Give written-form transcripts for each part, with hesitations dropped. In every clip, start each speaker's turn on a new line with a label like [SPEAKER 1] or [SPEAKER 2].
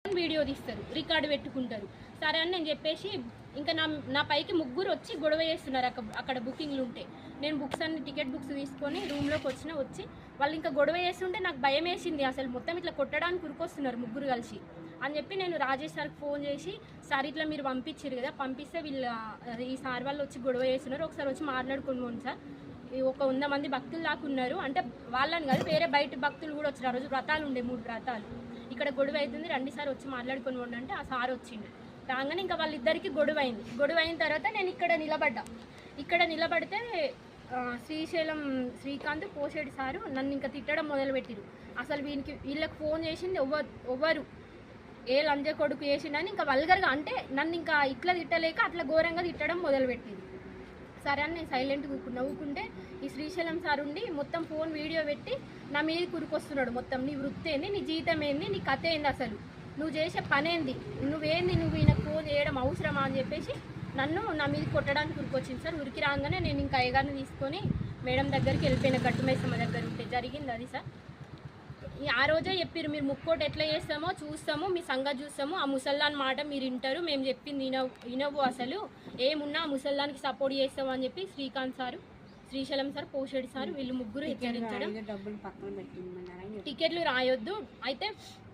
[SPEAKER 1] Video తీస్తారు, record పెట్టుకుంటారు. సరే అని నేను చెప్పేసి ఇంకా నా పైకి ముగ్గురు వచ్చి గొడవ చేస్తున్నారు అక్కడ బుకింగ్లు ఉంటే. నేను బుక్స్ అన్ని టికెట్ బుక్స్ తీసుకొని రూమ్లోకి వచ్చి వాళ్ళు ఇంకా గొడవ చేస్తుంటే నాకు భయం వేసింది. అసలు మొత్తం ఇట్లా కొట్టడానికి ఉరికొస్తున్నారు ముగ్గురు కలిసి అని చెప్పి నేను రాజేష్ సార్కి ఫోన్ చేసి, సార్ ఇట్లా మీరు పంపించారు కదా, పంపిస్తే ఈ సార్ వాళ్ళు వచ్చి గొడవ చేస్తున్నారు, ఒకసారి వచ్చి మాట్లాడుకోండి సార్. ఒక 100 మంది భక్తులు దాకా ఉన్నారు అంటే వాళ్ళని కాదు, వేరే బయట భక్తులు కూడా వచ్చారు. ఆ రోజు వ్రతాలు ఉండే 3 వ్రతాలు. ఇక్కడ గొడవ అవుతుంది, రండి సార్ వచ్చి మాట్లాడుకొని ఉండి అంటే ఆ సార్ వచ్చిండు. రాగానే ఇంకా వాళ్ళిద్దరికి గొడవ అయింది. గొడవ అయిన తర్వాత నేను ఇక్కడ నిలబడితే శ్రీశైలం శ్రీకాంత్ పోషేడి సారు నన్ను ఇంకా తిట్టడం మొదలుపెట్టిరు. అసలు వీళ్ళకి ఫోన్ చేసింది ఎవ్వరు ఏ లంజ కొడుకు చేసిండని ఇంకా వల్గర్గా, అంటే నన్ను ఇంకా ఇట్లా తిట్టలేక అట్లా ఘోరంగా తిట్టడం మొదలుపెట్టింది. సరే అని నేను సైలెంట్గా ఊరుకుంటే ఈ శ్రీశైలం సార్ ఉండి మొత్తం ఫోన్ వీడియో పెట్టి నా మీద కురుకొస్తున్నాడు. మొత్తం నీ వృత్తి ఏంది, నీ జీతం ఏంది, నీ కథ ఏంది, అసలు నువ్వు చేసే పని ఏంది, నువ్వు ఈయనకు ఫోన్ చేయడం అవసరమా అని చెప్పేసి నన్ను నా మీద కొట్టడానికి ఉరికొచ్చింది సార్. ఉరికి రాగానే నేను ఇంకా అయ్యగారిని తీసుకొని మేడం దగ్గరికి వెళ్ళిపోయిన, గట్టుమైసమ్మ దగ్గర ఉంటే జరిగింది అది సార్. ఆ రోజే చెప్పారు, మీరు ముక్కోటి ఎట్లా చేస్తామో చూస్తాము, మీ సంగతి చూస్తాము, ఆ ముసల్లాన్ మాట మీరు వింటారు, మేము చెప్పింది వినవు, అసలు ఏమున్నా ఆ ముసల్లానికి సపోర్ట్ చేస్తాము అని చెప్పి శ్రీకాంత్ సారు, శ్రీశైలం సార్, పోషేడి సార్ వీళ్ళు ముగ్గురు హెచ్చరించడం. టికెట్లు రాయొద్దు, అయితే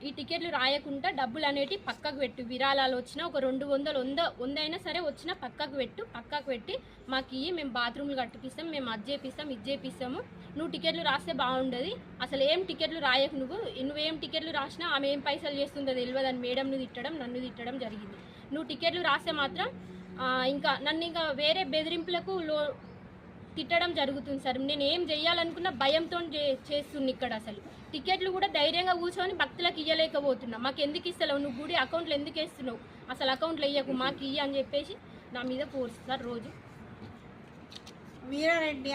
[SPEAKER 1] ఈ టికెట్లు రాయకుండా డబ్బులు అనేవి పక్కకు పెట్టు, విరాళాలు వచ్చినా ఒక 200 అయినా సరే వచ్చినా పక్కకు పెట్టి మాకు మేము బాత్రూమ్లు కట్టిపిస్తాం, మేము అది చేపిస్తాము, నువ్వు టికెట్లు రాస్తే బాగుండదు, అసలు ఏం టికెట్లు రాయకు, నువ్వేం టికెట్లు రాసినా ఆమె ఏం పైసలు చేస్తుందో తెలియదు అని మేడంను తిట్టడం, నన్ను తిట్టడం జరిగింది. నువ్వు టికెట్లు రాస్తే మాత్రం ఇంకా నన్ను ఇంకా వేరే బెదిరింపులకు తిట్టడం జరుగుతుంది సార్. నేను ఏం చెయ్యాలనుకున్న భయంతో చేస్తుంది ఇక్కడ. అసలు టికెట్లు కూడా ధైర్యంగా కూర్చొని భక్తులకు ఇయ్యలేకపోతున్నా. మాకు ఎందుకు ఇస్తలేవు, నువ్వు గుడి అకౌంట్లో ఎందుకు వేస్తున్నావు, అసలు అకౌంట్లో ఇయ్యకు, మాకు ఇయ్య అని చెప్పేసి నా మీద ఫోర్స్ సార్. రోజు వీరారెడ్డి